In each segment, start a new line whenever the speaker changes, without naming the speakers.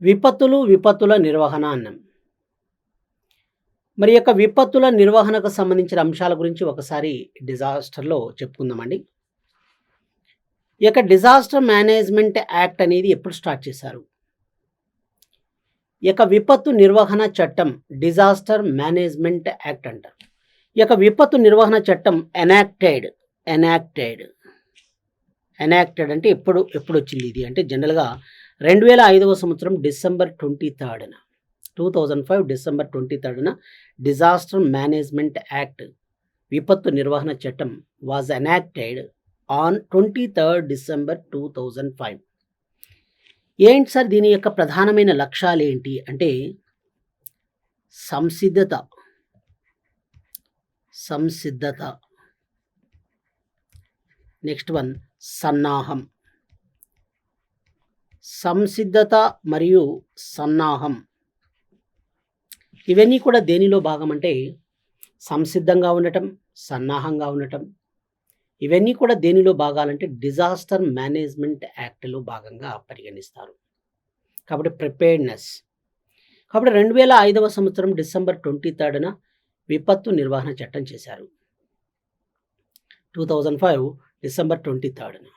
విపత్తుల నిర్వహణ అన్నాం. మరి యొక్క విపత్తుల నిర్వహణకు సంబంధించిన అంశాల గురించి ఒకసారి డిజాస్టర్‌లో చెప్పుకుందామండి. ఈ యొక్క డిజాస్టర్ మేనేజ్మెంట్ యాక్ట్ అనేది ఎప్పుడు స్టార్ట్ చేశారు? ఈ యొక్క విపత్తు నిర్వహణ చట్టం డిజాస్టర్ మేనేజ్మెంట్ యాక్ట్ అంటారు. ఈ యొక్క విపత్తు నిర్వహణ చట్టం ఎనాక్టెడ్ అంటే ఎప్పుడొచ్చింది ఇది అంటే జనరల్‌గా 2005వ సంవత్సరం డిసెంబర్ 23న 2005 డిసెంబర్ 23న డిజాస్టర్ మేనేజ్మెంట్ యాక్ట్ విపత్తు నిర్వహణ చట్టం was enacted on 23rd December 2005. ఏంటి సార్ దీని యొక్క ప్రధానమైన లక్ష్యాలు ఏంటి అంటే సంసిద్ధత నెక్స్ట్ వన్ సన్నాహం. సంసిద్ధత మరియు సన్నాహం ఇవన్నీ కూడా దేనిలో భాగం అంటే సంసిద్ధంగా ఉండటం, సన్నాహంగా ఉండటం ఇవన్నీ కూడా దేనిలో భాగాలంటే డిజాస్టర్ మేనేజ్మెంట్ యాక్ట్లో భాగంగా పరిగణిస్తారు. కాబట్టి ప్రిపేర్డ్నెస్. కాబట్టి 2005వ సంవత్సరం డిసెంబర్ 23న విపత్తు నిర్వహణ చట్టం చేశారు. 2005 డిసెంబర్ 23న.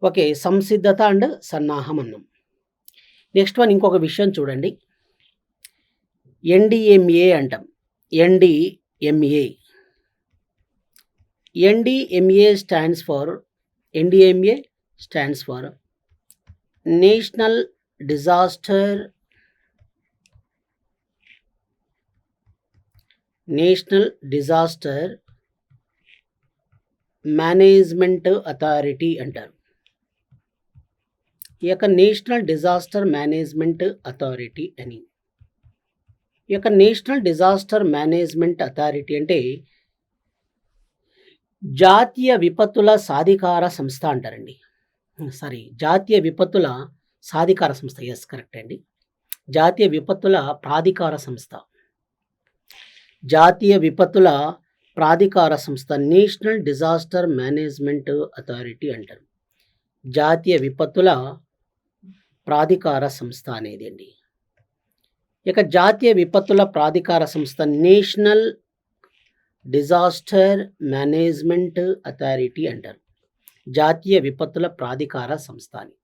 ఓకే, సంసిద్ధత అండ్ సన్నాహం అన్నాం. నెక్స్ట్ వన్ ఇంకొక విషయం చూడండి. ఎన్డిఎంఏ అంటాం. NDMA stands for national disaster management authority అంటారు. ఈ యొక్క నేషనల్ డిజాస్టర్ మేనేజ్మెంట్ అథారిటీ అని. ఈ యొక్క నేషనల్ డిజాస్టర్ మేనేజ్మెంట్ అథారిటీ అంటే జాతీయ విపత్తుల సాధికార సంస్థ అంటారండి. జాతీయ విపత్తుల సాధికార సంస్థ. ఎస్, కరెక్ట్ అండి. జాతీయ విపత్తుల ప్రాధికార సంస్థ. జాతీయ విపత్తుల ప్రాధికార సంస్థ నేషనల్ డిజాస్టర్ మేనేజ్మెంట్ అథారిటీ అంటారు. జాతీయ విపత్తుల ప్రాధికార సంస్థ అనేది అండి. ఇక జాతీయ విపత్తుల ప్రాధికార సంస్థ నేషనల్ డిజాస్టర్ మేనేజ్మెంట్ అథారిటీ అంటారు. జాతీయ విపత్తుల ప్రాధికార సంస్థ అని.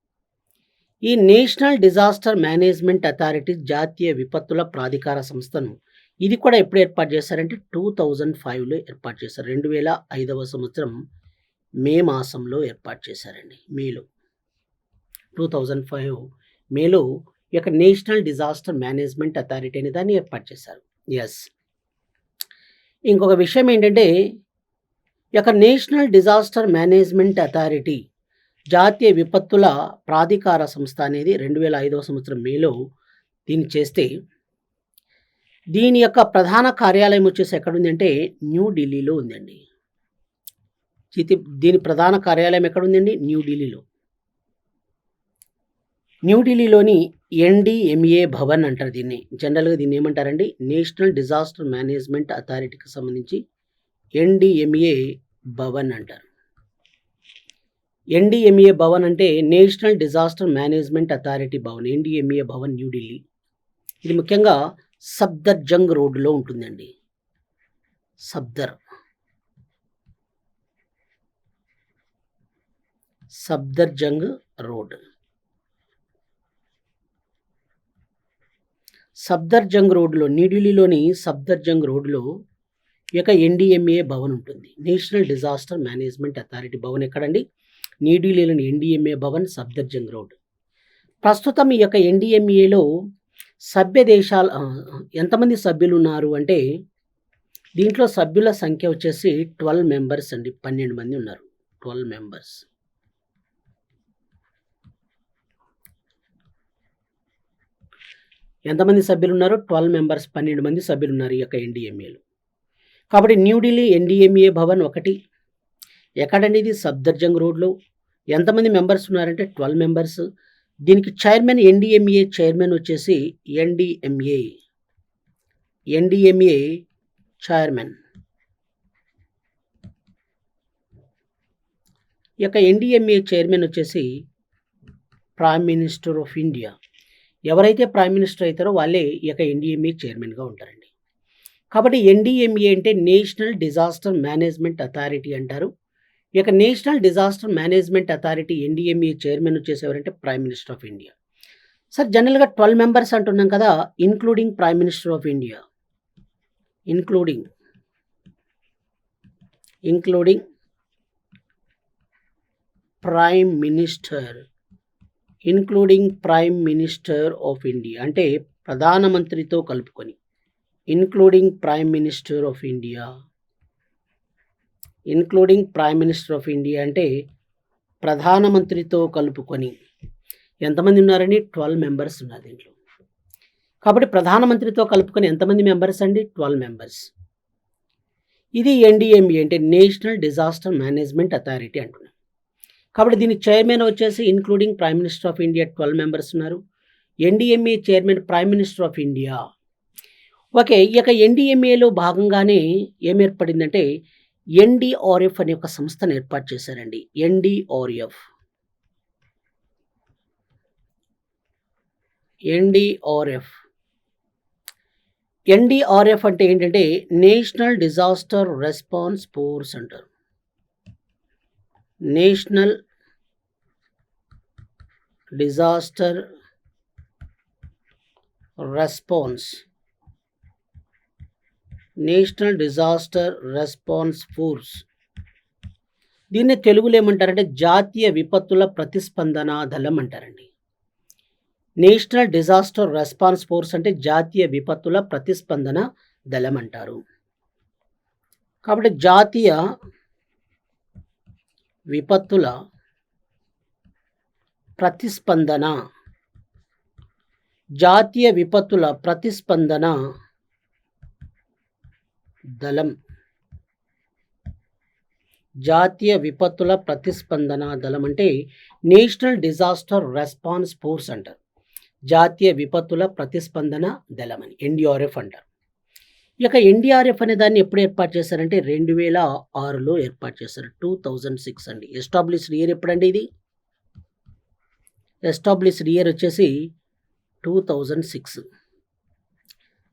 ఈ నేషనల్ డిజాస్టర్ మేనేజ్మెంట్ అథారిటీ జాతీయ విపత్తుల ప్రాధికార సంస్థను ఇది కూడా ఎప్పుడు ఏర్పాటు చేశారంటే 2005లో ఏర్పాటు చేశారు. 2005వ సంవత్సరం మే మాసంలో ఏర్పాటు చేశారండి. మేలో 2005 మేలో ఈ యొక్క నేషనల్ డిజాస్టర్ మేనేజ్మెంట్ అథారిటీ అనే దాన్ని ఏర్పాటు చేశారు. ఎస్. ఇంకొక విషయం ఏంటంటే ఈ యొక్క నేషనల్ డిజాస్టర్ మేనేజ్మెంట్ అథారిటీ జాతీయ విపత్తుల ప్రాధికార సంస్థ అనేది 2005వ సంవత్సరం మేలో దీన్ని చేస్తే దీని యొక్క ప్రధాన కార్యాలయం వచ్చేసి ఎక్కడుంది అంటే న్యూఢిల్లీలో ఉందండి. దీని ప్రధాన కార్యాలయం ఎక్కడుందండి? న్యూఢిల్లీలో. న్యూఢిల్లీలోని ఎన్డిఎంఏ భవన్ అంటారు దీన్ని. జనరల్గా దీన్ని ఏమంటారండి? నేషనల్ డిజాస్టర్ మేనేజ్మెంట్ అథారిటీకి సంబంధించి ఎన్డిఎంఏ భవన్ అంటారు. ఎన్డిఎంఏ భవన్ అంటే national disaster management authority Bhavan. NDMA Bhavan New Delhi. ఇది ముఖ్యంగా సఫ్దర్జంగ్ రోడ్లో ఉంటుందండి. సఫ్దర్జంగ్ రోడ్. సఫ్దర్జంగ్ రోడ్లో న్యూఢిల్లీలోని సఫ్దర్జంగ్ రోడ్లో ఈ యొక్క ఎన్డిఎంఏ భవన్ ఉంటుంది. National disaster management authority Bhavan ఎక్కడండి? న్యూఢిల్లీలోని ఎన్డిఎంఏ భవన్, సఫ్దర్జంగ్ రోడ్. ప్రస్తుతం ఈ యొక్క ఎన్డిఎంఏలో సభ్య దేశాలు ఎంతమంది సభ్యులు ఉన్నారు అంటే దీంట్లో సభ్యుల సంఖ్య వచ్చేసి 12 మెంబర్స్ అండి. 12 మంది ఉన్నారు. 12 మెంబర్స్. ఎంతమంది సభ్యులు ఉన్నారు? 12 మెంబర్స్. 12 మంది సభ్యులు ఉన్నారు ఈ యొక్క ఎన్డిఎంఏలో. కాబట్టి న్యూఢిల్లీ ఎన్డిఎంఏ భవన్ ఒకటి. ఎక్కడండి ఇది? సఫ్దర్జంగ్ రోడ్లో. ఎంతమంది మెంబర్స్ ఉన్నారంటే 12 మెంబర్స్. దీనికి చైర్మన్ ఎన్డిఎంఏ చైర్మన్ వచ్చేసి ఎన్డిఎంఏ చైర్మన్. ఈ యొక్క ఎన్డిఎంఏ చైర్మన్ వచ్చేసి ప్రైమ్ మినిస్టర్ ఆఫ్ ఇండియా. ఎవరైతే ప్రైమ్ మినిస్టర్ అవుతారో వాళ్ళే ఈ యొక్క ఎన్డీఎంఏ చైర్మన్గా ఉంటారండి. కాబట్టి ఎన్డీఎంఏ అంటే నేషనల్ డిజాస్టర్ మేనేజ్మెంట్ అథారిటీ అంటారు. ఈ యొక్క national disaster management authority NDMA chairman వచ్చేసేవారంటే prime minister of India. Sir జనరల్గా 12 మెంబర్స్ అంటున్నాం కదా, including prime minister of India, including prime minister, including prime minister of India అంటే ప్రధానమంత్రితో కలుపుకొని, including prime minister of India, including prime minister of India అంటే ప్రధానమంత్రితో కలుపుకొని ఎంతమంది ఉన్నారండి? 12 మెంబర్స్ ఉన్నారు దీంట్లో. కాబట్టి ప్రధానమంత్రితో కలుపుకొని ఎంతమంది మెంబర్స్ అండి? 12 మెంబర్స్. ఇది ఎన్డీఎంఏ అంటే నేషనల్ డిజాస్టర్ మేనేజ్మెంట్ అథారిటీ అంటున్నాం. కాబట్టి దీని చైర్మన్ వచ్చేసి including prime minister of India 12 members ఉన్నారు. NDMA chairman prime minister of India. Okay, ఈ యొక్క ఎన్డీఎంఏలో భాగంగానే ఏం ఏర్పడిందంటే ఎన్డీఆర్ఎఫ్ అనే ఒక సంస్థను ఏర్పాటు చేశారండి. ఎన్డీఆర్ఎఫ్ ఎన్డీఆర్ఎఫ్ అంటే ఏంటంటే నేషనల్ డిజాస్టర్ రెస్పాన్స్ ఫోర్స్ అంటారు. National disaster response force. దీన్ని తెలుగులో ఏమంటారంటే జాతీయ విపత్తుల ప్రతిస్పందన దళం అంటారండి. నేషనల్ డిజాస్టర్ రెస్పాన్స్ ఫోర్స్ అంటే జాతీయ విపత్తుల ప్రతిస్పందన దళం అంటారు. కాబట్టి జాతీయ విపత్తుల ప్రతిస్పందన దళం, జాతీయ విపత్తుల ప్రతిస్పందన దళం అంటే నేషనల్ డిజాస్టర్ రెస్పాన్స్ ఫోర్స్ అంటారు. జాతీయ విపత్తుల ప్రతిస్పందన దళం అని ఎన్డీఆర్ఎఫ్ అంటారు. ఈ యొక్క ఎన్డీఆర్ఎఫ్ అనే దాన్ని ఎప్పుడు ఏర్పాటు చేశారంటే 2006లో ఏర్పాటు చేశారు. 2006 అండి. ఎస్టాబ్లిష్డ్ ఇయర్ ఎప్పుడండి ఇది? ఎస్టాబ్లిష్డ్ ఇయర్ వచ్చేసి 2006.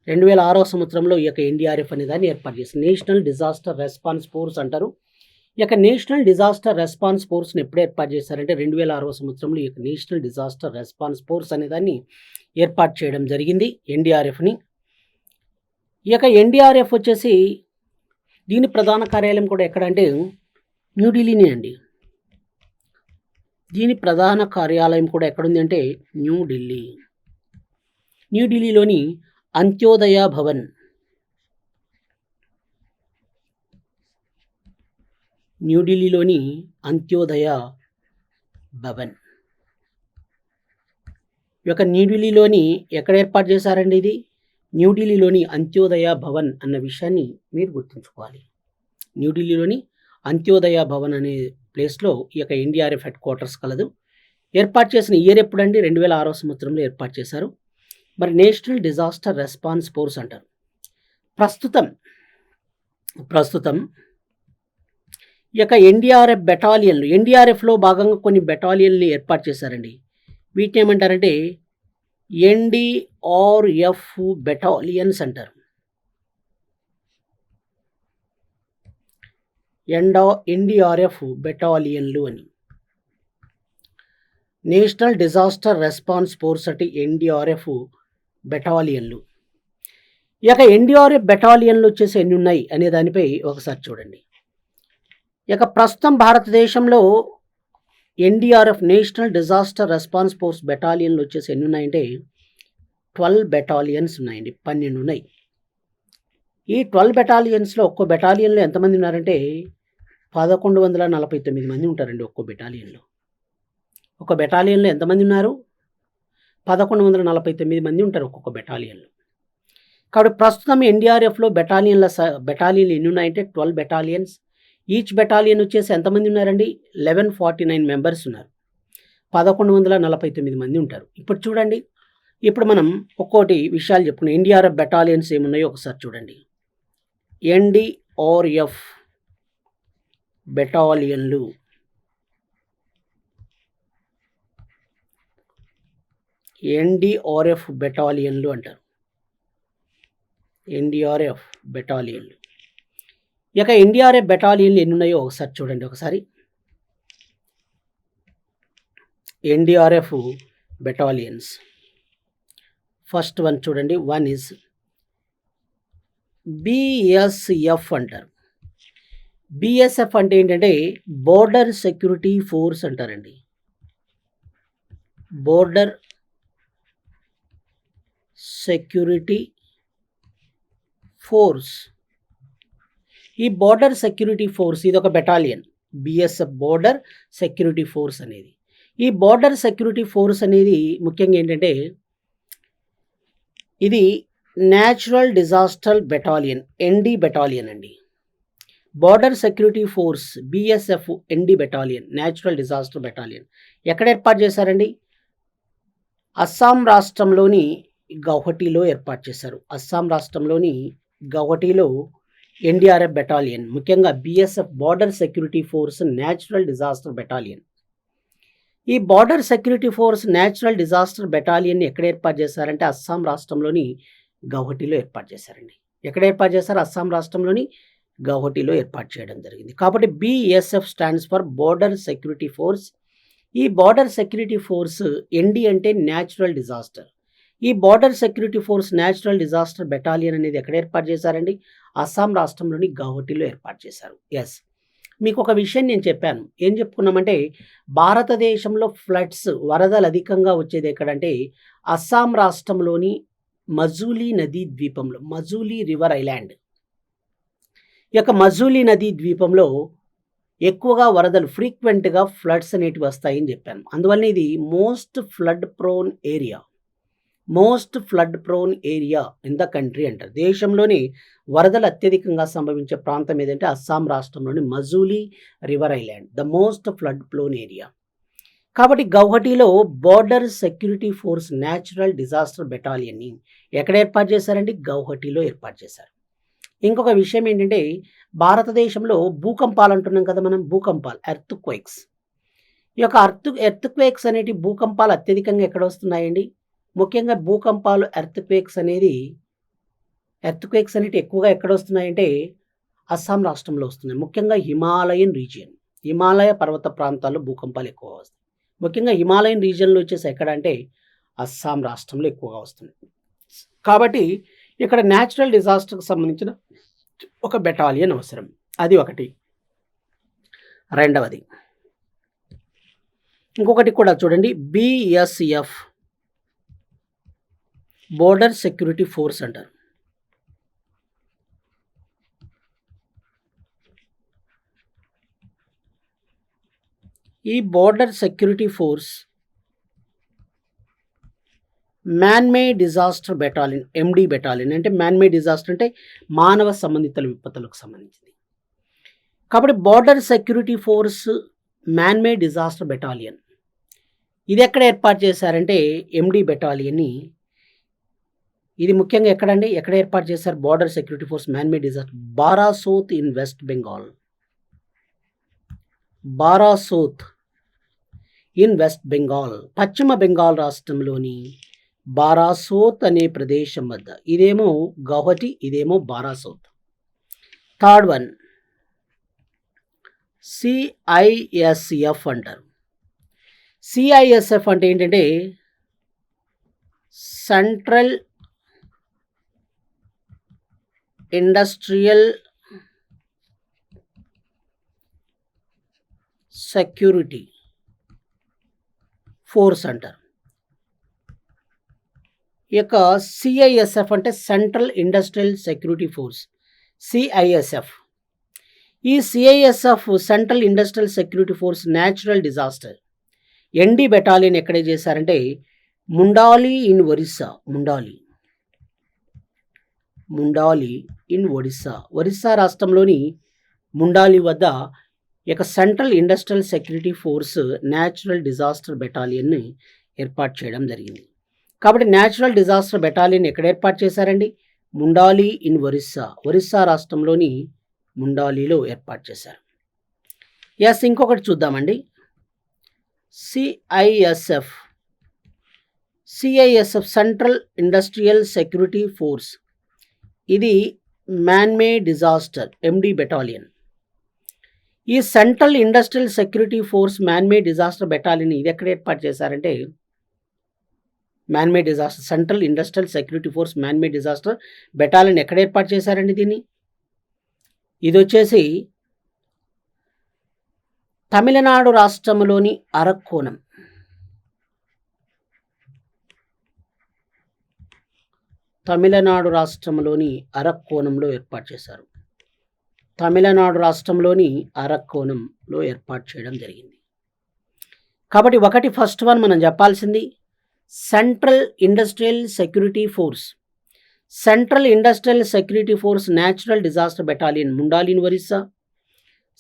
2006వ సంవత్సరంలో ఈ యొక్క ఎన్డీఆర్ఎఫ్ అనే దాన్ని ఏర్పాటు చేశారు. నేషనల్ డిజాస్టర్ రెస్పాన్స్ ఫోర్స్ అంటారు. ఈ యొక్క నేషనల్ డిజాస్టర్ రెస్పాన్స్ ఫోర్స్ని ఎప్పుడు ఏర్పాటు చేశారంటే 2006వ సంవత్సరంలో ఈ యొక్క నేషనల్ డిజాస్టర్ రెస్పాన్స్ ఫోర్స్ అనే దాన్ని ఏర్పాటు చేయడం జరిగింది ఎన్డీఆర్ఎఫ్ని. ఈ యొక్క ఎన్డీఆర్ఎఫ్ వచ్చేసి దీని ప్రధాన కార్యాలయం కూడా ఎక్కడ అంటే న్యూఢిల్లీనే అండి. దీని ప్రధాన కార్యాలయం కూడా ఎక్కడుంది అంటే న్యూఢిల్లీలోని అంత్యోదయ భవన్, న్యూఢిల్లీలోని అంత్యోదయ భవన్. ఈ యొక్క న్యూఢిల్లీలోని ఎక్కడ ఏర్పాటు చేశారండి? ఇది న్యూఢిల్లీలోని అంత్యోదయ భవన్ అన్న విషయాన్ని మీరు గుర్తుంచుకోవాలి. న్యూఢిల్లీలోని అంత్యోదయ భవన్ అనే ప్లేస్లో ఈ యొక్క ఎన్డీఆర్ఎఫ్ హెడ్ క్వార్టర్స్ కలదు. ఏర్పాటు చేసిన ఇయర్ ఎప్పుడండి? 2006వ సంవత్సరంలో ఏర్పాటు చేశారు. మరి నేషనల్ డిజాస్టర్ రెస్పాన్స్ ఫోర్స్ అంటారు. ప్రస్తుతం ఈ యొక్క ఎన్డీఆర్ఎఫ్ బెటాలియన్లు, ఎన్డీఆర్ఎఫ్లో భాగంగా కొన్ని బెటాలియన్లు ఏర్పాటు చేశారండి. వీటిని ఏమంటారంటే ఎన్డీఆర్ఎఫ్ బెటాలియన్స్ అంటారు. ఎన్డీఆర్ఎఫ్ బెటాలియన్లు అని. నేషనల్ డిజాస్టర్ రెస్పాన్స్ ఫోర్స్ అంటే ఎన్డీఆర్ఎఫ్ బెటాలియన్లు. ఈ యొక్క ఎన్డీఆర్ఎఫ్ బెటాలియన్లు వచ్చేసి ఎన్ని ఉన్నాయి అనే దానిపై ఒకసారి చూడండి. ఇక ప్రస్తుతం భారతదేశంలో NDRF national disaster response force బెటాలియన్లు వచ్చేసి ఎన్ని ఉన్నాయంటే 12 బెటాలియన్స్ ఉన్నాయండి. 12 ఉన్నాయి. ఈ 12 బెటాలియన్స్లో ఒక్కో బెటాలియన్లో ఎంతమంది ఉన్నారంటే 1149 మంది ఉంటారండి. ఒక్కో బెటాలియన్లో ఎంతమంది ఉన్నారు? 1149 మంది ఉంటారు ఒక్కొక్క బెటాలియన్లో. కాబట్టి ప్రస్తుతం ఎన్డీఆర్ఎఫ్లో బెటాలియన్లు ఎన్ని ఉన్నాయంటే 12 బెటాలియన్స్. ఈచ్ బెటాలియన్ వచ్చేసి ఎంతమంది ఉన్నారండి? 1149 మెంబర్స్ ఉన్నారు. 1149 మంది ఉంటారు. ఇప్పుడు చూడండి, ఇప్పుడు మనం ఒక్కోటి విషయాలు చెప్పుకున్నాం. ఎన్డీఆర్ఎఫ్ బెటాలియన్స్ ఏమున్నాయో ఒకసారి చూడండి. ఎన్డీఆర్ఎఫ్ బెటాలియన్లు ఎన్డీఆర్ఎఫ్ బెటాలియన్లు అంటారు. ఎన్డీఆర్ఎఫ్ బెటాలియన్లు. ఇక ఎన్డీఆర్ఎఫ్ బెటాలియన్లు ఎన్ని ఉన్నాయో ఒకసారి చూడండి. ఒకసారి ఎన్డీఆర్ఎఫ్ బెటాలియన్స్ ఫస్ట్ వన్ చూడండి. వన్ ఈజ్ బిఎస్ఎఫ్ అంటారు. బిఎస్ఎఫ్ అంటే ఏంటంటే బోర్డర్ సెక్యూరిటీ ఫోర్స్ అంటారండి. Border security force. ఈ బోర్డర్ సెక్యూరిటీ ఫోర్స్ ఇది ఒక battalion. BSF border security force అనేది. ఈ బోర్డర్ సెక్యూరిటీ ఫోర్స్ అనేది ముఖ్యంగా ఏంటంటే ఇది natural disaster battalion, ND battalion అండి. Border security force BSF ND battalion, natural disaster battalion ఎక్కడ ఏర్పాటు చేశారండి? అస్సాం రాష్ట్రంలోని గౌహటిలో ఏర్పాటు చేశారు. అస్సాం రాష్ట్రంలోని గౌహటిలో ఎన్డీఆర్ఎఫ్ బెటాలియన్, ముఖ్యంగా BSF border security force natural disaster battalion. ఈ border security force natural disaster బెటాలియన్ని ఎక్కడ ఏర్పాటు చేశారంటే అస్సాం రాష్ట్రంలోని గౌహటిలో ఏర్పాటు చేశారండి. ఎక్కడ ఏర్పాటు చేశారు? అస్సాం రాష్ట్రంలోని గౌహటిలో ఏర్పాటు చేయడం జరిగింది. కాబట్టి BSF stands for border security force. ఈ బోర్డర్ సెక్యూరిటీ ఫోర్స్ ఎన్డీ అంటే న్యాచురల్ డిజాస్టర్. ఈ border security force natural disaster battalion అనేది ఎక్కడ ఏర్పాటు చేశారండి? అస్సాం రాష్ట్రంలోని గౌహటిలో ఏర్పాటు చేశారు. ఎస్, మీకు ఒక విషయం నేను చెప్పాను. ఏం చెప్పుకున్నామంటే భారతదేశంలో ఫ్లడ్స్, వరదలు అధికంగా వచ్చేది ఎక్కడంటే అస్సాం రాష్ట్రంలోని మజూలీ నదీ ద్వీపంలో, మజూలీ రివర్ ఐలాండ్. ఈ యొక్క మజూలీ నదీ ద్వీపంలో ఎక్కువగా వరదలు, ఫ్రీక్వెంట్గా ఫ్లడ్స్ అనేటివి వస్తాయని చెప్పాను. అందువల్ల ఇది most flood prone area, most flood prone area in the country అంటారు. దేశంలోని వరదలు అత్యధికంగా సంభవించే ప్రాంతం ఏదంటే అస్సాం రాష్ట్రంలోని Majuli river island, the most flood prone area. కాబట్టి గౌహటిలో border security force natural disaster బెటాలియన్ని ఎక్కడ ఏర్పాటు చేశారండి? గౌహటిలో ఏర్పాటు చేశారు. ఇంకొక విషయం ఏంటంటే భారతదేశంలో భూకంపాలు అంటున్నాం కదా మనం, భూకంపాలు, ఎర్త్ క్వేక్స్. ఈ యొక్క ఎర్త్ క్వేక్స్ అనేటి భూకంపాలు అత్యధికంగా ఎక్కడ వస్తున్నాయండి? ముఖ్యంగా భూకంపాలు, ఎర్త్ క్వేక్స్ అనేవి ఎక్కువగా ఎక్కడ వస్తున్నాయంటే అస్సాం రాష్ట్రంలో వస్తున్నాయి. ముఖ్యంగా హిమాలయన్ రీజియన్, హిమాలయ పర్వత ప్రాంతాల్లో భూకంపాలు ఎక్కువ వస్తాయి. ముఖ్యంగా హిమాలయన్ రీజియన్లో వచ్చేసి ఎక్కడ అంటే అస్సాం రాష్ట్రంలో ఎక్కువగా వస్తున్నాయి. కాబట్టి ఇక్కడ న్యాచురల్ డిజాస్టర్కి సంబంధించిన ఒక బెటాలియన్ అవసరం. అది ఒకటి. రెండవది ఇంకొకటి కూడా చూడండి, బిఎస్ఎఫ్ బోర్డర్ సెక్యూరిటీ ఫోర్స్ అంటారు. ఈ border security force man made disaster battalion, ఎండి బెటాలియన్. అంటే మ్యాన్ మేడ్ డిజాస్టర్ అంటే మానవ సంబంధిత విపత్తులకు సంబంధించింది. కాబట్టి border security force man made disaster battalion ఇది ఎక్కడ ఏర్పాటు చేశారంటే ఎండి బెటాలియన్ని. ఇది ముఖ్యంగా ఎక్కడండి, ఎక్కడ ఏర్పాటు చేశారు? Border security force man made disaster Barasat in West Bengal. Barasat in West Bengal, పశ్చిమ బెంగాల్ రాష్ట్రంలోని బారాసోత్ అనే ప్రదేశం వద్ద. ఇదేమో గౌహటి, ఇదేమో బారాసోత్. థర్డ్ వన్ సిఐఎస్ఎఫ్ అంటారు. సిఐఎస్ఎఫ్ అంటే ఏంటంటే సెంట్రల్ ఇండస్ట్రియల్ సెక్యూరిటీ ఫోర్స్ అంటారు. ఈ యొక్క సిఐఎస్ఎఫ్ అంటే central industrial security force, CISF. ఈ CISF central industrial security force natural disaster ND battalion ఎక్కడే చేశారంటే ముండాలి ఇన్ ఒరిస్సా. ముండాలి ఇన్ ఒడిస్సా, ఒరిస్సా రాష్ట్రంలోని ముండాలి వద్ద ఇక central industrial security force natural disaster బెటాలియన్ని ఏర్పాటు చేయడం జరిగింది. కాబట్టి న్యాచురల్ డిజాస్టర్ బెటాలియన్ ఎక్కడ ఏర్పాటు చేశారండి? ముండాలి ఇన్ ఒరిస్సా, ఒరిస్సా రాష్ట్రంలోని ముండాలిలో ఏర్పాటు చేశారు. ఎస్, ఇంకొకటి చూద్దామండి. CISF CISF central industrial security force, ఇది మ్యాన్మేడ్ డిజాస్టర్ ఎండి బెటాలియన్. ఈ central industrial security force man made disaster battalion ఇది ఎక్కడ ఏర్పాటు చేశారంటే, man-made disaster central industrial security force man made disaster battalion ఎక్కడ ఏర్పాటు చేశారండి దీన్ని? ఇది వచ్చేసి తమిళనాడు రాష్ట్రంలోని అరక్కోణం, తమిళనాడు రాష్ట్రంలోని అరక్కోణంలో ఏర్పాటు చేశారు. తమిళనాడు రాష్ట్రంలోని అరక్కోణంలో ఏర్పాటు చేయడం జరిగింది. కాబట్టి ఒకటి ఫస్ట్ వన్ మనం చెప్పాల్సింది central industrial security force. Central industrial security force natural disaster battalion Mundali in Orissa,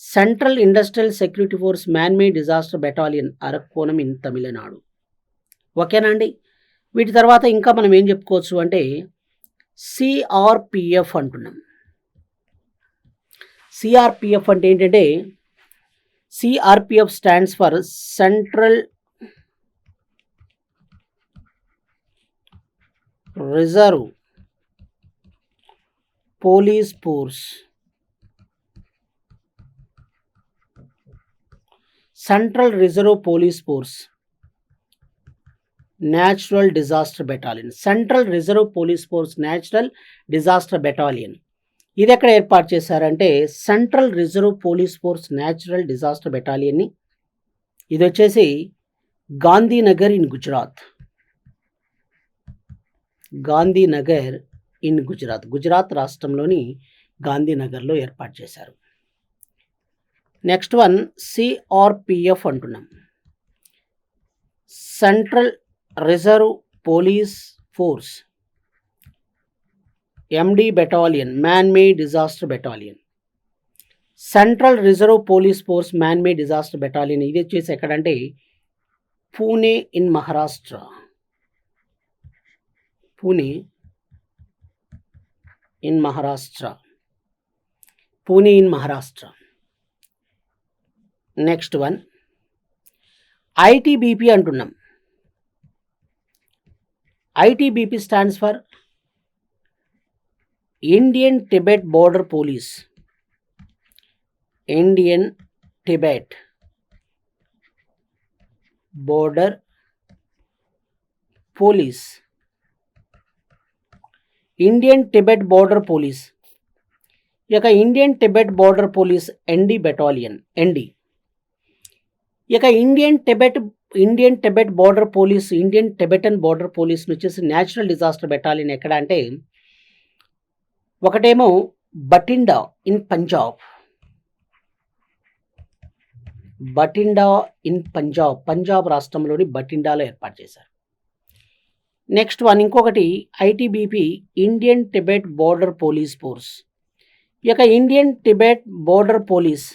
central industrial security force man made disaster battalion Arakkonam in Tamil Nadu. ఓకేనా అండి? వీటి తర్వాత ఇంకా మనం ఏం చెప్పుకోవచ్చు అంటే సిఆర్పిఎఫ్ అంటున్నాం. సిఆర్పిఎఫ్ అంటే ఏంటంటే, CRPF stands for central reserve police force. Central reserve police force natural disaster battalion. Central reserve police force natural disaster battalion ఇది ఎక్కడ ఏర్పాటు చేశారంటే, central reserve police force natural disaster బెటాలియన్ని ఇది వచ్చేసి గాంధీనగర్ ఇన్ గుజరాత్. గాంధీనగర్ ఇన్ గుజరాత్, గుజరాత్ రాష్ట్రంలోని గాంధీనగర్లో ఏర్పాటు చేశారు. నెక్స్ట్ వన్ సిఆర్పిఎఫ్ అంటున్నాం. Central reserve police force MD battalion man made disaster battalion. Central reserve police force man made disaster battalion ఇది వచ్చేసి ఎక్కడంటే Pune in Maharashtra. Pune in Maharashtra, Pune in Maharashtra. Next one ITBP అంటున్నాం. ITBP stands for Indian Tibet border police. Indian Tibet border police. Indian Tibet border police ఈ యొక్క Indian Tibet border police ND battalion ND. ఈ యొక్క Indian Tibet border police, Indian Tibetan border police వచ్చేసి natural disaster battalion ఎక్కడ అంటే, ఒకటేమో Bathinda in Punjab, Bathinda in Punjab, Punjab రాష్ట్రంలోని బటిండాలో ఏర్పాటు చేశారు. నెక్స్ట్ వన్ ఇంకొకటి ITBP Indian Tibet border police force. ఈ యొక్క Indian Tibet border police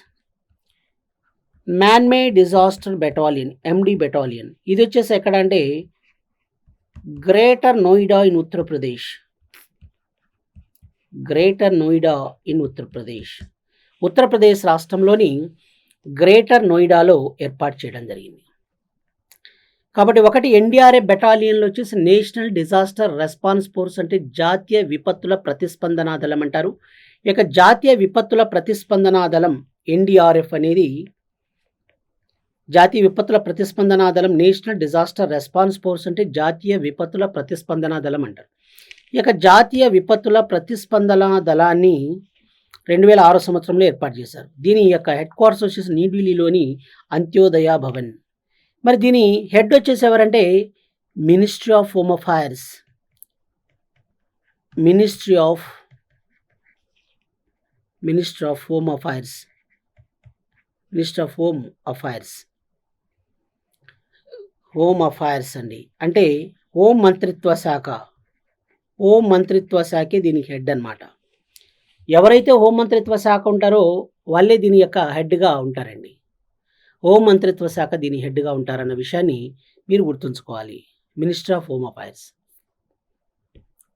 manmade disaster battalion ఎండి బెటాలియన్ ఇది వచ్చేసి ఎక్కడ అంటే greater Noida in Uttar Pradesh. Greater Noida in Uttar Pradesh, Uttar Pradesh రాష్ట్రంలోని గ్రేటర్ నోయిడాలో ఏర్పాటు చేయడం జరిగింది. కాబట్టి ఒకటి ఎన్డీఆర్ఎఫ్ బెటాలియన్లో వచ్చేసి నేషనల్ డిజాస్టర్ రెస్పాన్స్ ఫోర్స్ అంటే జాతీయ విపత్తుల ప్రతిస్పందనా దళం అంటారు. ఇక జాతీయ విపత్తుల ప్రతిస్పందనా దళం ఎన్డీఆర్ఎఫ్ అనేది జాతీయ విపత్తుల ప్రతిస్పందనా దళం, నేషనల్ డిజాస్టర్ రెస్పాన్స్ ఫోర్స్ అంటే జాతీయ విపత్తుల ప్రతిస్పందనా దళం అంటారు. ఈ యొక్క జాతీయ విపత్తుల ప్రతిస్పందనా దళాన్ని 2006 సంవత్సరంలో ఏర్పాటు చేశారు. దీని యొక్క హెడ్ క్వార్టర్స్ వచ్చేసి న్యూఢిల్లీలోని అంత్యోదయ భవన్. మరి దీని హెడ్ వచ్చేసి ఎవరంటే ministry of home affairs. Ministry of home affairs, ministry of home affairs, home affairs అండి. అంటే హోం మంత్రిత్వ శాఖ, హోం మంత్రిత్వ శాఖే దీనికి హెడ్ అన్నమాట. ఎవరైతే హోం మంత్రిత్వ శాఖ ఉంటారో వాళ్ళే దీని యొక్క హెడ్గా ఉంటారండి. హోం మంత్రిత్వ శాఖ దీని హెడ్గా ఉంటారన్న విషయాన్ని మీరు గుర్తుంచుకోవాలి. Ministry of home affairs.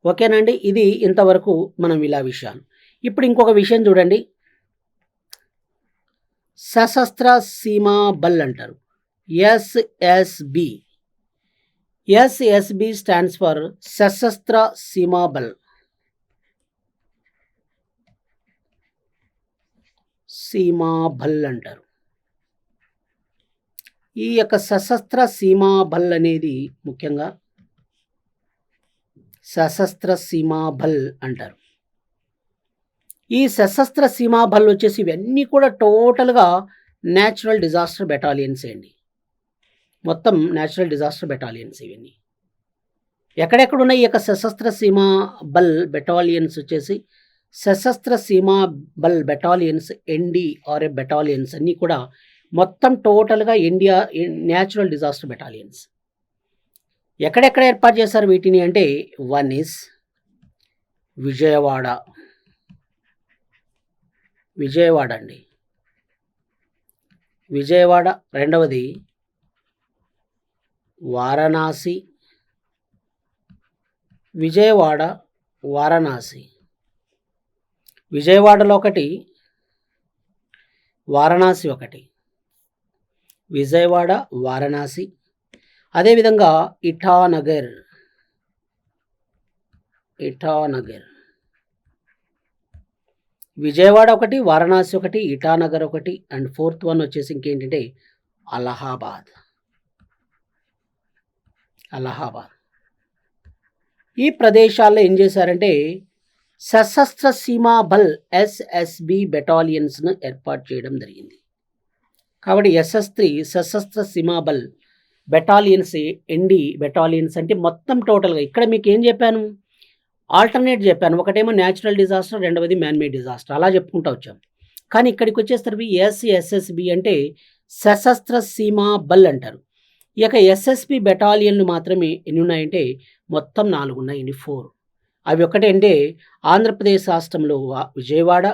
ఓకేనండి, ఇది ఇంతవరకు మనం ఇలా విషయాలు. ఇప్పుడు ఇంకొక విషయం చూడండి, సశస్త్ర సీమా బల్ అంటారు, SSB. SSB stands for Sashastra Seema బల్. సీమా బల్ అంటారు. ఈ యొక్క సశస్త్ర సీమా బల్ అనేది ముఖ్యంగా సశస్త్ర సీమా బల్ అంటారు. ఈ సశస్త్ర సీమా బల్ వచ్చేసి ఇవన్నీ కూడా టోటల్గా న్యాచురల్ డిజాస్టర్ బెటాలియన్స్ అండి. మొత్తం న్యాచురల్ డిజాస్టర్ బెటాలియన్స్ ఇవన్నీ. ఎక్కడెక్కడ ఉన్నాయి ఈ యొక్క సశస్త్ర సీమా బల్ బెటాలియన్స్ వచ్చేసి సశస్త్ర సీమా బల్ బెటాలియన్స్ ఎన్డీఆర్ఏ బెటాలియన్స్ అన్నీ కూడా మొత్తం టోటల్గా ఇండియా న్యాచురల్ డిజాస్టర్ బెటాలియన్స్. ఎక్కడెక్కడ ఏర్పాటు చేశారు వీటిని అంటే, వన్ ఈస్ విజయవాడ. విజయవాడ అండి, విజయవాడ. రెండవది వారణాసి. విజయవాడ వారణాసి. విజయవాడలో ఒకటి, వారణాసి ఒకటి. విజయవాడ వారణాసి. అదేవిధంగా ఇటానగర్. ఇటానగర్. విజయవాడ ఒకటి, వారణాసి ఒకటి, ఇటానగర్ ఒకటి, అండ్ ఫోర్త్ వన్ వచ్చేసి ఇంకేంటంటే అలహాబాద్. అలహాబాద్. ఈ ప్రదేశాల్లో ఏం చేశారంటే సశస్త్ర సీమా బల్ ఎస్ఎస్బి బెటాలియన్స్ను ఏర్పాటు చేయడం జరిగింది. కాబట్టి SS3 సశస్త్ర సీమా బల్ బెటాలియన్స్ ఎన్డి బెటాలియన్స్ అంటే మొత్తం టోటల్గా ఇక్కడ మీకు ఏం చెప్పాను, ఆల్టర్నేట్ చెప్పాను. ఒకటేమో న్యాచురల్ డిజాస్టర్, రెండవది మ్యాన్మేడ్ డిజాస్టర్, అలా చెప్పుకుంటూ వచ్చాం. కానీ ఇక్కడికి వచ్చేసరికి SSB అంటే సశస్త్ర సీమా బల్ అంటారు. ఈ యొక్క SSB బెటాలియన్లు మాత్రమే ఎన్ని ఉన్నాయంటే మొత్తం 4 ఉన్నాయండి, 4. అవి ఒకటంటే ఆంధ్రప్రదేశ్ రాష్ట్రంలో విజయవాడ,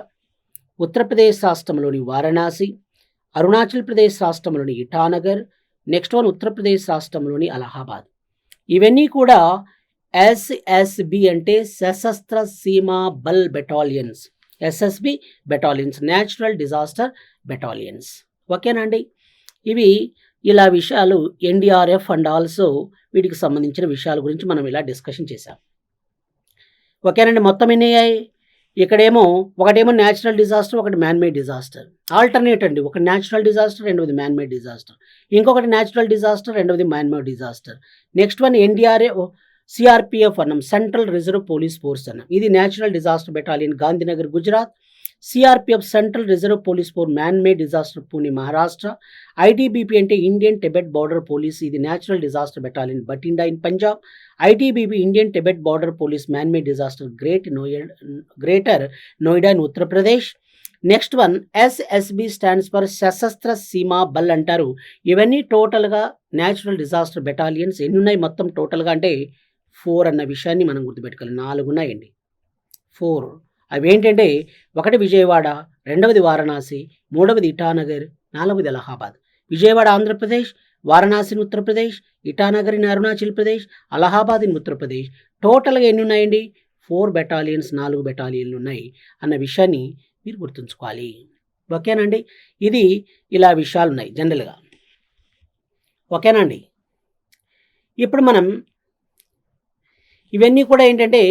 ఉత్తరప్రదేశ్ రాష్ట్రంలోని వారణాసి, అరుణాచల్ ప్రదేశ్ రాష్ట్రంలోని ఇటానగర్, నెక్స్ట్ వన్ ఉత్తరప్రదేశ్ రాష్ట్రంలోని అలహాబాద్. ఇవన్నీ కూడా SSB అంటే సశస్త్ర సీమా బల్ battalions. SSB battalions, natural disaster battalions. ఓకేనండి. ఇవి ఇలా విషయాలు ఎన్డీఆర్ఎఫ్ అండ్ ఆల్సో వీటికి సంబంధించిన విషయాల గురించి మనం ఇలా డిస్కషన్ చేశాం. ఓకేనండి. మొత్తం ఎన్ని అయ్యాయి? ఇక్కడేమో ఒకటేమో న్యాచురల్ డిజాస్టర్, ఒకటి మ్యాన్మేడ్ డిజాస్టర్. ఆల్టర్నేట్ అండి, ఒక న్యాచురల్ డిజాస్టర్, రెండవది మ్యాన్మేడ్ డిజాస్టర్. ఇంకొకటి న్యాచురల్ డిజాస్టర్, రెండవది man-made disaster. Next one NDRA CRPF అన్నాం, సెంట్రల్ రిజర్వ్ పోలీస్ ఫోర్స్ అన్నాం. ఇది natural disaster battalion Gandhinagar Gujarat. CRPF central reserve police force man made disaster Pune Maharashtra. ITBP అంటే ఇండియన్ టిబెట్ బార్డర్ పోలీస్, ఇది natural disaster battalion Bathinda in Punjab. ITBP Indian Tibet border police manmade disaster greater Noida in Uttar Pradesh. Next one SSB stands for Sashastra Seema బల్ అంటారు. ఇవన్నీ టోటల్గా natural disaster battalions. ఎన్ని ఉన్నాయి మొత్తం టోటల్గా అంటే 4 అన్న విషయాన్ని మనం గుర్తుపెట్టుకోవాలి. 4 ఉన్నాయండి, 4. అవి ఏంటంటే ఒకటి విజయవాడ, రెండవది వారణాసి, మూడవది ఇటానగర్, నాలుగవది Allahabad. Vijayawada Andhra Pradesh, Varanasi in Uttar Pradesh, Itanagar in Arunachal Pradesh, Allahabad in Uttar Pradesh. టోటల్గా ఎన్ని ఉన్నాయండి? 4 బెటాలియన్స్, 4 బెటాలియన్లు ఉన్నాయి అన్న విషయాన్ని మీరు గుర్తుంచుకోవాలి. ఓకేనండి. ఇది ఇలా విషయాలు ఉన్నాయి జనరల్గా. ఓకేనండి. ఇప్పుడు మనం ఇవన్నీ కూడా ఏంటంటే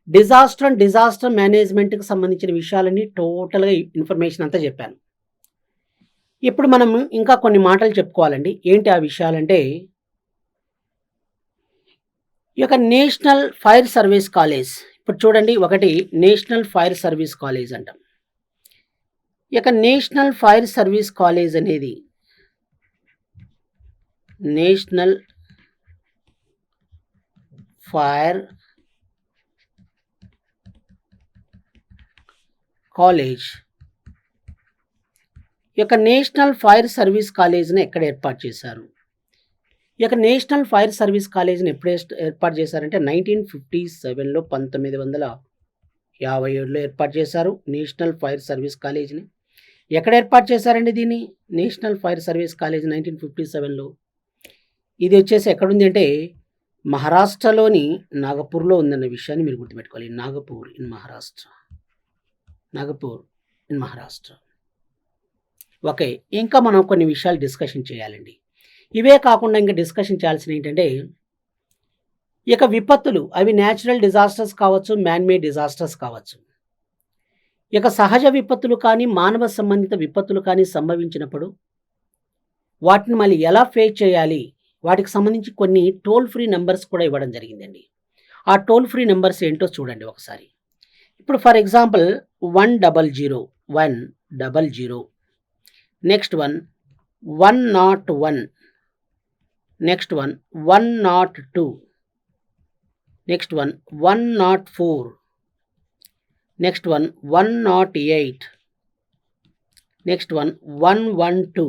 డిజాస్టర్ అండ్ డిజాస్టర్ మేనేజ్మెంట్కి సంబంధించిన విషయాలన్నీ టోటల్గా ఇన్ఫర్మేషన్ అంతా చెప్పాను. ఇప్పుడు మనం ఇంకా కొన్ని మాటలు చెప్పుకోవాలండి. ఏంటి ఆ విషయాలంటే, ఈ యొక్క నేషనల్ ఫైర్ సర్వీస్ కాలేజ్. ఇప్పుడు చూడండి, ఒకటి నేషనల్ ఫైర్ సర్వీస్ కాలేజ్ అంటాం. ఈ యొక్క నేషనల్ ఫైర్ సర్వీస్ కాలేజ్ అనేది నేషనల్ ఫైర్ కాలేజ్. ఈ యొక్క నేషనల్ ఫైర్ సర్వీస్ కాలేజ్ని ఎక్కడ ఏర్పాటు చేశారు? ఈ యొక్క నేషనల్ ఫైర్ సర్వీస్ కాలేజ్ని ఎప్పుడు ఏర్పాటు చేశారంటే 1957లో 1957లో ఏర్పాటు చేశారు నేషనల్ ఫైర్ సర్వీస్ కాలేజ్ని. ఎక్కడ ఏర్పాటు చేశారండి దీన్ని? నేషనల్ ఫైర్ సర్వీస్ కాలేజ్ 1957లో. ఇది వచ్చేసి ఎక్కడుంది అంటే మహారాష్ట్రలోని నాగపూర్లో ఉందన్న విషయాన్ని మీరు గుర్తుపెట్టుకోవాలి. Nagpur in Maharashtra. Nagpur in Maharashtra. Okay. ఇంకా మనం కొన్ని విషయాలు డిస్కషన్ చేయాలండి. ఇవే కాకుండా ఇంకా డిస్కషన్ చేయాల్సిన ఏంటంటే ఇక విపత్తులు అవి న్యాచురల్ డిజాస్టర్స్ కావచ్చు, మ్యాన్ మేడ్ డిజాస్టర్స్ కావచ్చు. ఇక సహజ విపత్తులు కానీ, మానవ సంబంధిత విపత్తులు కానీ సంభవించినప్పుడు వాటిని మళ్ళీ ఎలా ఫేస్ చేయాలి? వాటికి సంబంధించి కొన్ని టోల్ ఫ్రీ నంబర్స్ కూడా ఇవ్వడం జరిగిందండి. ఆ టోల్ ఫ్రీ నంబర్స్ ఏంటో చూడండి ఒకసారి. ఇప్పుడు for example 100, 100. Next one 101. Next one 102. Next one 104. Next one 108. Next one 112.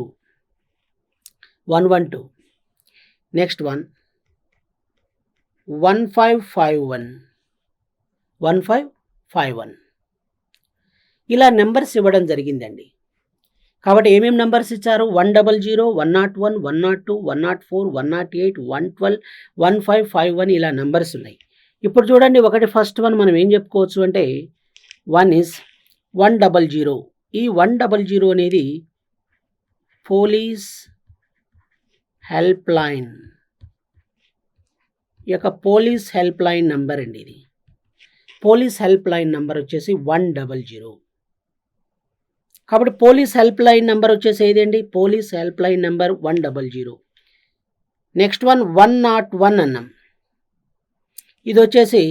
112. Next one 1551. 1551. ఇలా నెంబర్స్ ఇవ్వడం జరిగిందండి. కాబట్టి ఏమేమి నెంబర్స్ ఇచ్చారు? 100, 101, 102, 104, 108, 112, 1551 ఇలా నెంబర్స్ ఉన్నాయి. ఇప్పుడు చూడండి, ఒకటి ఫస్ట్ వన్ మనం ఏం చెప్పుకోవచ్చు అంటే 1 ఈజ్ 100. ఈ 100 అనేది పోలీస్ హెల్ప్ లైన్. ఈ యొక్క పోలీస్ హెల్ప్ లైన్ నెంబర్ అండి ఇది. పోలీస్ హెల్ప్ లైన్ నెంబర్ వచ్చేసి 100. కాబట్టి పోలీస్ హెల్ప్ లైన్ నెంబర్ వచ్చేసి ఏదండి? Police help line number 100. Next one 101 అన్నాం. ఇది వచ్చేసి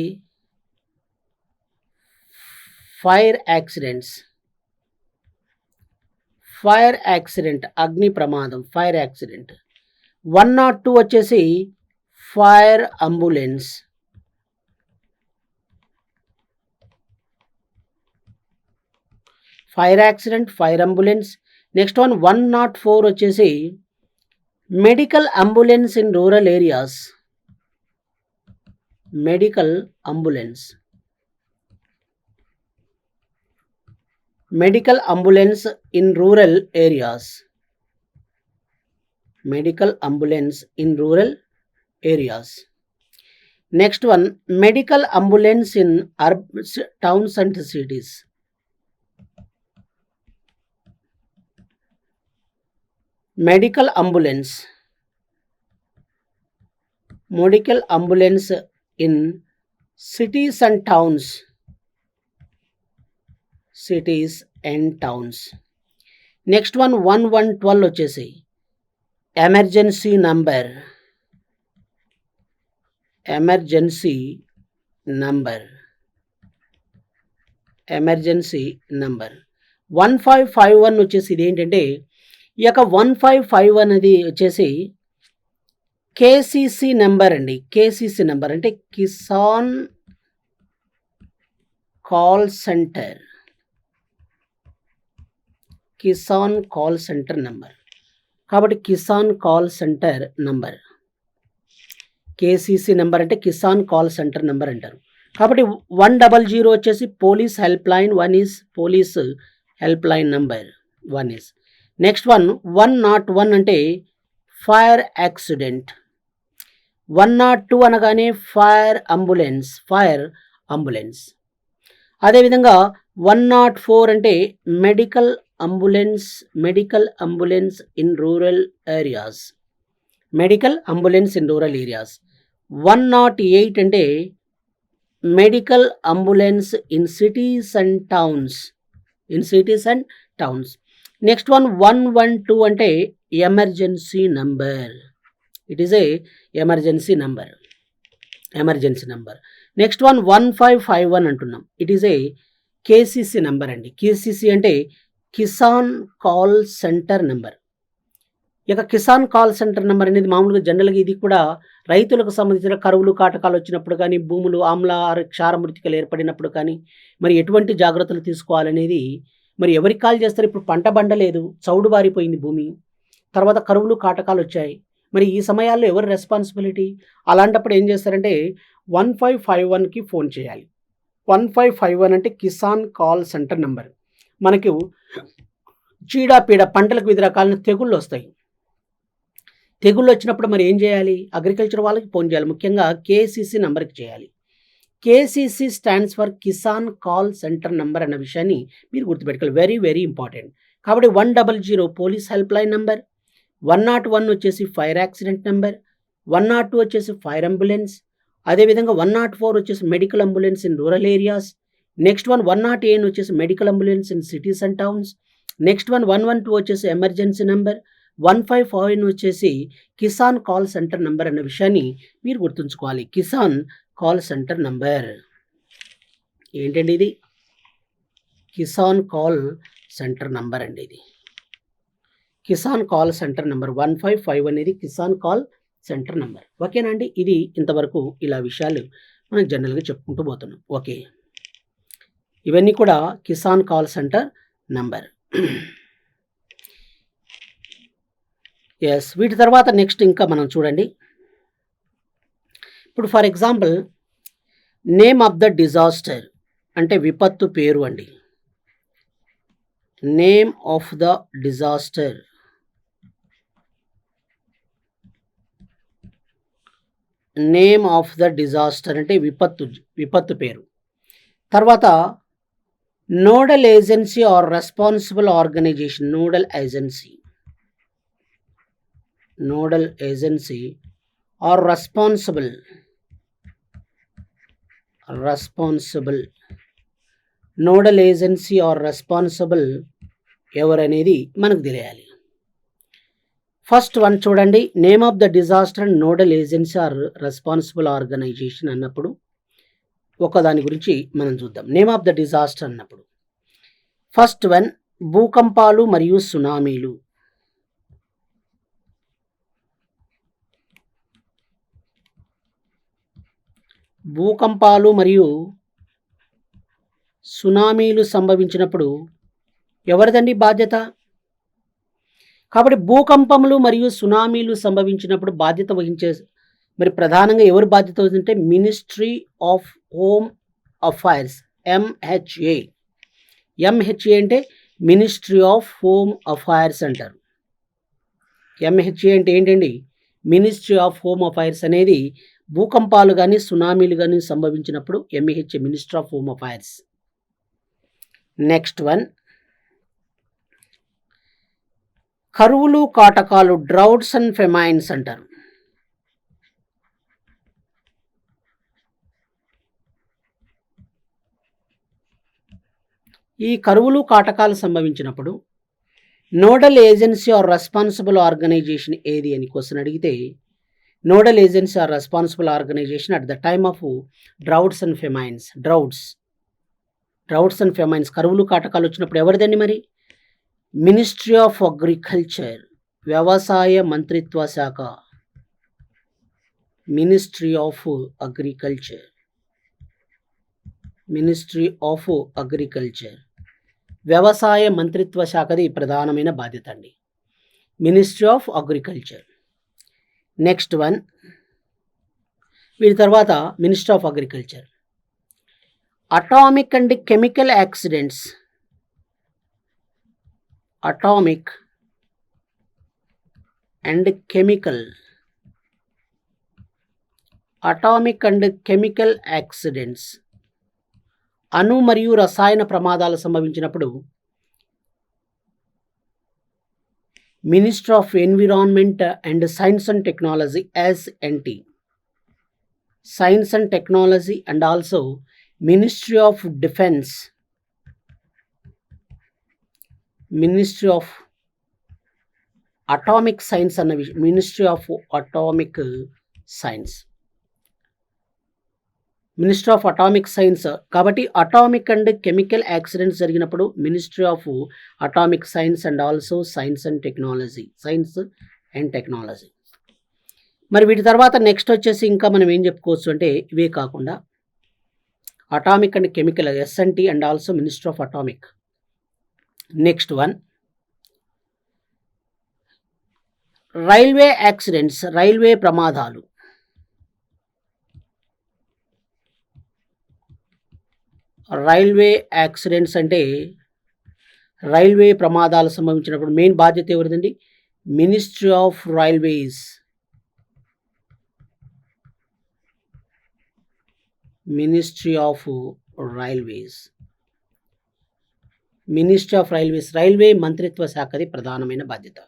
ఫైర్ యాక్సిడెంట్స్. ఫైర్ యాక్సిడెంట్ అగ్ని ప్రమాదం, ఫైర్ యాక్సిడెంట్. 102 వచ్చేసి fire ambulance. Fire accident, fire ambulance. Next one 104 వచ్చేసి medical ambulance in rural areas. Medical ambulance. Medical ambulance in rural areas. Medical ambulance in rural areas. Next one medical ambulance in towns and cities. Medical ambulance. Medical ambulance in cities and towns. Cities and towns. Next one 112 వచ్చేసి emergency number. Emergency number. Emergency number. 1551 వచ్చేసి ఇది ఏంటంటే ఈ యొక్క 1551 అనేది వచ్చేసి KCC number అండి. KCC number అంటే Kisan call centre. Kisan call centre number. కాబట్టి Kisan call centre number. KCC number అంటే కిసాన్ కాల్ సెంటర్ నెంబర్ అంటారు. కాబట్టి 100 వచ్చేసి police help line. 1 is police help line number. 1 is. Next one 101 అంటే ఫైర్ యాక్సిడెంట్. 102 అనగానే ఫైర్ అంబులెన్స్. Fire ambulance. అదేవిధంగా 104 అంటే medical ambulance. Medical ambulance in rural areas. Medical ambulance in rural areas. 108 అంటే medical ambulance in cities and towns. In cities and towns. Next one 112 అంటే emergency number. It is a emergency number. Emergency number. Next one 1551 అంటున్నాం. It is a KCC number అండి. KCC అంటే Kisan call centre number. ఇక Kisan call centre number అనేది మామూలుగా జనరల్గా ఇది కూడా రైతులకు సంబంధించిన కరువులు కాటకాలు వచ్చినప్పుడు కానీ, భూములు ఆమ్ల క్షార మృతికలు ఏర్పడినప్పుడు కానీ మరి ఎటువంటి జాగ్రత్తలు తీసుకోవాలనేది మరి ఎవరికి కాల్ చేస్తారు? ఇప్పుడు పంట బండలేదు, చౌడు బారిపోయింది భూమి, తర్వాత కరువులు కాటకాలు వచ్చాయి. మరి ఈ సమయాల్లో ఎవరు రెస్పాన్సిబిలిటీ? అలాంటప్పుడు ఏం చేస్తారంటే 1551కి ఫోన్ చేయాలి. 1551 అంటే కిసాన్ కాల్ సెంటర్ నెంబర్. మనకు చీడపీడ పంటలకు వివిధ రకాలైన తెగుళ్ళు వస్తాయి. తెగుళ్ళు వచ్చినప్పుడు మరి ఏం చేయాలి? అగ్రికల్చర్ వాళ్ళకి ఫోన్ చేయాలి. ముఖ్యంగా కేసీసీ నెంబర్కి చేయాలి. KCC stands for Kisan call centre number అన్న విషయాన్ని మీరు గుర్తుపెట్టుకోవాలి. Very very important. కాబట్టి 100 పోలీస్ హెల్ప్ లైన్ నెంబర్. 101 వచ్చేసి ఫైర్ యాక్సిడెంట్ నెంబర్. 102 వచ్చేసి ఫైర్ అంబులెన్స్. అదేవిధంగా 104 వచ్చేసి medical ambulance in rural areas. Next one 108 వచ్చేసి medical ambulance in cities and towns. Next one 112 వచ్చేసి ఎమర్జెన్సీ నంబర్. 155 వచ్చేసి కిసాన్ కాల్ సెంటర్ నంబర్ అన్న విషయాన్ని మీరు గుర్తుంచుకోవాలి. కిసాన్ కాల్ సెంటర్ నంబర్ ఏంటండి ఇది? కిసాన్ కాల్ సెంటర్ నంబర్ అండి ఇది. కిసాన్ కాల్ సెంటర్ నంబర్ 155 అనేది కిసాన్ కాల్ సెంటర్ నంబర్. ఓకేనా అండి? ఇది ఇంతవరకు ఇలా విషయాలు మనం జనరల్గా చెప్పుకుంటూ పోతున్నాం. ఓకే, ఇవన్నీ కూడా Kisan call centre number. Yes, వీటి తర్వాత నెక్స్ట్ ఇంకా మనం చూడండి. ఇప్పుడు for example name of the disaster అంటే విపత్తు పేరు అండి. Name of the disaster. Name of the disaster అంటే విపత్తు పేరు. తర్వాత nodal agency or responsible organisation. Nodal agency or responsible nodal agency or responsible ఎవరనేది మనకు తెలియాలి. ఫస్ట్ వన్ చూడండి. Name of the disaster and nodal agency or responsible organisation అన్నప్పుడు ఒకదాని గురించి మనం చూద్దాం. నేమ్ ఆఫ్ ద డిజాస్టర్ అన్నప్పుడు ఫస్ట్ వన్ భూకంపాలు మరియు సునామీలు. భూకంపాలు మరియు సునామీలు సంభవించినప్పుడు ఎవరిదండి బాధ్యత? కాబట్టి భూకంపములు మరియు సునామీలు సంభవించినప్పుడు బాధ్యత వహించే మరి ప్రధానంగా ఎవరు బాధ్యత వహించే? Ministry of home affairs, MHA. MHA అంటే మినిస్ట్రీ ఆఫ్ హోమ్ అఫైర్స్ అంటారు. MHA అంటే ఏంటండి? మినిస్ట్రీ ఆఫ్ హోమ్ అఫైర్స్ అనేది భూకంపాలు కానీ సునామీలు కానీ సంభవించినప్పుడు MHA, ministry of home affairs. Next one కరువులు కాటకాలు, డ్రౌట్స్ అండ్ ఫెమైన్స్ అంటారు. ఈ కరువులు కాటకాలు సంభవించినప్పుడు nodal agency or responsible organisation ఏది అని క్వశ్చన్ అడిగితే nodal agency or responsible organisation at the time of droughts and famines. Droughts and famines కరువులు కాటకాలు వచ్చినప్పుడు ఎవరిదండి మరి? మినిస్ట్రీ ఆఫ్ అగ్రికల్చర్, వ్యవసాయ మంత్రిత్వ శాఖ. మినిస్ట్రీ ఆఫ్ అగ్రికల్చర్, వ్యవసాయ మంత్రిత్వ శాఖది ప్రధానమైన బాధ్యత అండి. Ministry of agriculture. Next one వీటి తర్వాత ministry of agriculture. Atomic and chemical accidents. Atomic and chemical accidents, అణు మరియు రసాయన ప్రమాదాలు సంభవించినప్పుడు ministry of environment and science and technology, SNT. Science and technology and also ministry of defence, ministry of atomic science అన్న ministry of atomic science, ministry of atomic science. కాబట్టి atomic and chemical accidents జరిగినప్పుడు ministry of atomic science and also science and technology. మరి వీటి తర్వాత next వచ్చేసి ఇంకా మనం ఏం చెప్పుకోవచ్చు అంటే ఇవే కాకుండా atomic and chemical, SNT and also ministry of atomic. Next one railway accidents, railway ప్రమాదాలు. రైల్వే యాక్సిడెంట్స్ అంటే రైల్వే ప్రమాదాలు సంభవించినప్పుడు మెయిన్ బాధ్యత ఎవరిదండి? Ministry of railways. రైల్వే మంత్రిత్వ శాఖది ప్రధానమైన బాధ్యత.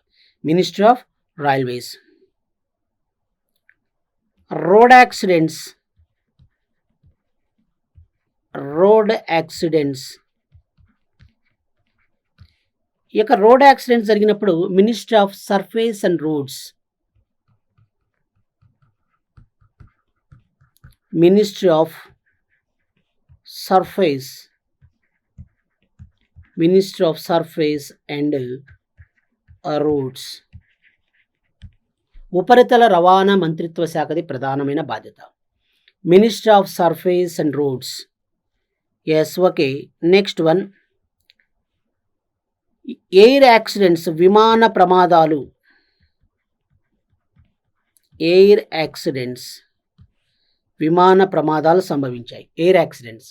Ministry of railways. Road accidents, road accidents. ఈ యొక్క రోడ్ యాక్సిడెంట్స్ జరిగినప్పుడు ministry of surface and roads, ministry of surface, ministry of surface and roads, ఉపరితల రవాణా మంత్రిత్వ శాఖది ప్రధానమైన బాధ్యత. Ministry of surface and roads. Yes, okay. Next one, air accidents, విమాన ప్రమాదాలు. ఎయిర్ యాక్సిడెంట్స్, విమాన ప్రమాదాలు సంభవించాయి. ఎయిర్ యాక్సిడెంట్స్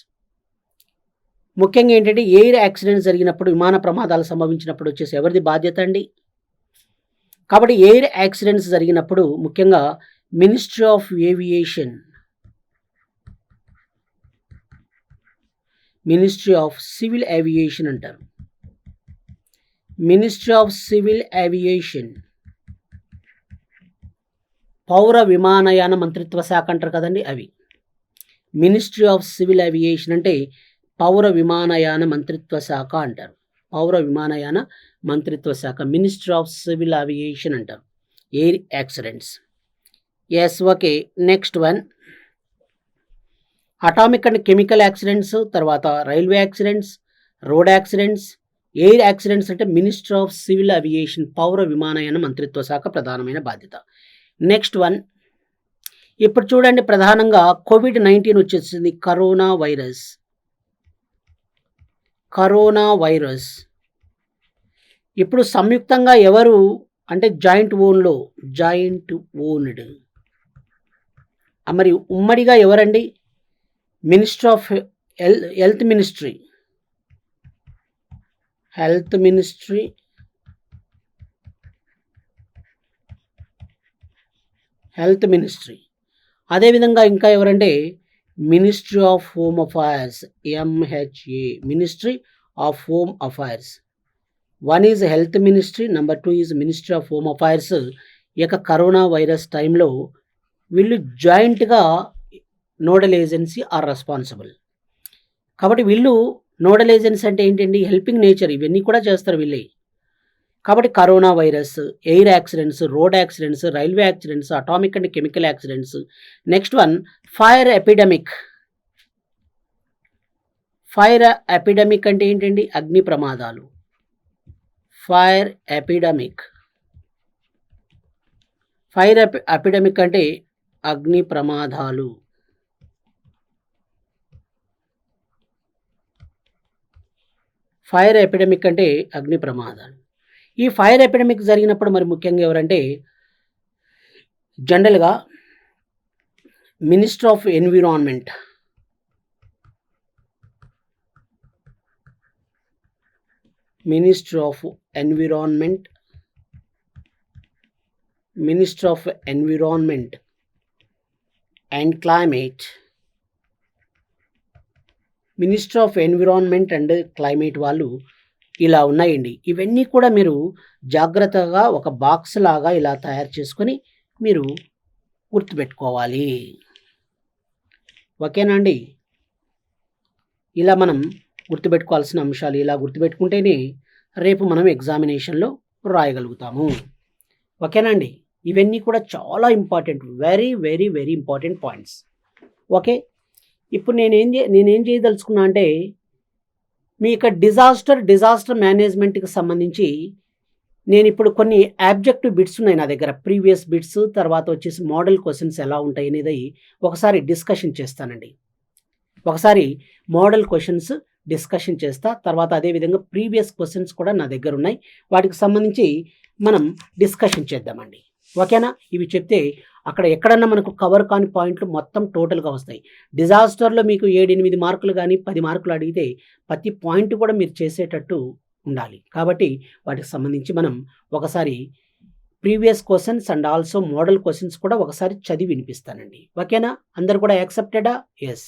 ముఖ్యంగా ఏంటంటే ఎయిర్ యాక్సిడెంట్స్ జరిగినప్పుడు, విమాన ప్రమాదాలు సంభవించినప్పుడు వచ్చేసి ఎవరిది బాధ్యత అండి? కాబట్టి ఎయిర్ యాక్సిడెంట్స్ జరిగినప్పుడు ముఖ్యంగా ministry of aviation, ministry of civil aviation అంటారు. మినిస్ట్రీ ఆఫ్ సివిల్ ఏవియేషన్, పౌర విమానయాన మంత్రిత్వ శాఖ అంటారు కదండి, అవి. మినిస్ట్రీ ఆఫ్ సివిల్ ఏవియేషన్ అంటే పౌర విమానయాన మంత్రిత్వ శాఖ అంటారు. పౌర విమానయాన మంత్రిత్వ శాఖ, మినిస్ట్రీ ఆఫ్ సివిల్ ఏవియేషన్ అంటారు. Air accidents. Yes, okay. Next one, atomic and chemical accidents, తర్వాత railway accidents, road accidents. Air accidents అంటే మినిస్ట్రీ ఆఫ్ సివిల్ ఏవియేషన్, పౌర విమానయాన మంత్రిత్వ శాఖ ప్రధానమైన బాధ్యత. నెక్స్ట్ వన్, ఇప్పుడు చూడండి, ప్రధానంగా కోవిడ్-19 వచ్చేసింది, కరోనా వైరస్. కరోనా వైరస్ ఇప్పుడు సంయుక్తంగా ఎవరు అంటే జాయింట్ ఓన్డ్, మరి ఉమ్మడిగా ఎవరండి? Ministry of health ministry, health ministry, health ministry. అదేవిధంగా ఇంకా ఎవరంటే ministry of home affairs, MHA, ministry of home affairs. One is health ministry, number 2 is ministry of home affairs. ఈ యొక్క కరోనా వైరస్ టైంలో వీళ్ళు జాయింట్గా నోడల్ ఏజెన్సీ ఆర్ రెస్పాన్సిబుల్. కాబట్టి వీళ్ళు nodal agency అంటే ఏంటండి? హెల్పింగ్ నేచర్, ఇవన్నీ కూడా చేస్తారు వీళ్ళే. కాబట్టి corona virus, air accidents, road accidents, railway accidents, atomic and chemical accidents. Next one, fire epidemic. Fire epidemic అంటే ఏంటండి? అగ్ని ప్రమాదాలు. ఫైర్ ఎపిడమిక్, ఫైర్ ఎపిడమిక్ అంటే అగ్ని ప్రమాదాలు. ఫైర్ ఎపిడమిక్ అంటే అగ్ని ప్రమాదాలు. ఈ ఫైర్ ఎపిడమిక్ జరిగినప్పుడు మరి ముఖ్యంగా ఎవరంటే జనరల్గా minister of environment, minister of environment, minister of environment and climate, minister of environment and climate వాళ్ళు ఇలా ఉన్నాయండి. ఇవన్నీ కూడా మీరు జాగ్రత్తగా ఒక బాక్స్ లాగా ఇలా తయారు చేసుకొని మీరు గుర్తుపెట్టుకోవాలి. ఓకేనా అండి? ఇలా మనం గుర్తుపెట్టుకోవాల్సిన అంశాలు ఇలా గుర్తుపెట్టుకుంటేనే రేపు మనం ఎగ్జామినేషన్లో రాయగలుగుతాము. ఓకేనా అండి? ఇవన్నీ కూడా చాలా important, very very very important points. Okay, ఇప్పుడు నేనేం చేయదలుచుకున్నా అంటే మీ యొక్క డిజాస్టర్ మేనేజ్మెంట్కి సంబంధించి నేను ఇప్పుడు కొన్ని ఆబ్జెక్టివ్ బిట్స్ ఉన్నాయి నా దగ్గర, ప్రీవియస్ బిట్స్, తర్వాత వచ్చేసి మోడల్ క్వశ్చన్స్ ఎలా ఉంటాయి అనేది ఒకసారి డిస్కషన్ చేస్తానండి. ఒకసారి మోడల్ క్వశ్చన్స్ డిస్కషన్ చేస్తా, తర్వాత అదేవిధంగా ప్రీవియస్ క్వశ్చన్స్ కూడా నా దగ్గర ఉన్నాయి, వాటికి సంబంధించి మనం డిస్కషన్ చేద్దామండి. ఓకేనా? ఇవి చెప్తే అక్కడ ఎక్కడన్నా మనకు కవర్ కాని పాయింట్లు మొత్తం టోటల్గా వస్తాయి. డిజాస్టర్లో మీకు 7-8 మార్కులు కానీ 10 మార్కులు అడిగితే ప్రతి పాయింట్ కూడా మీరు చేసేటట్టు ఉండాలి. కాబట్టి వాటికి సంబంధించి మనం ఒకసారి previous questions and also model questions కూడా ఒకసారి చదివి వినిపిస్తానండి. ఓకేనా? అందరు కూడా యాక్సెప్టెడా? ఎస్.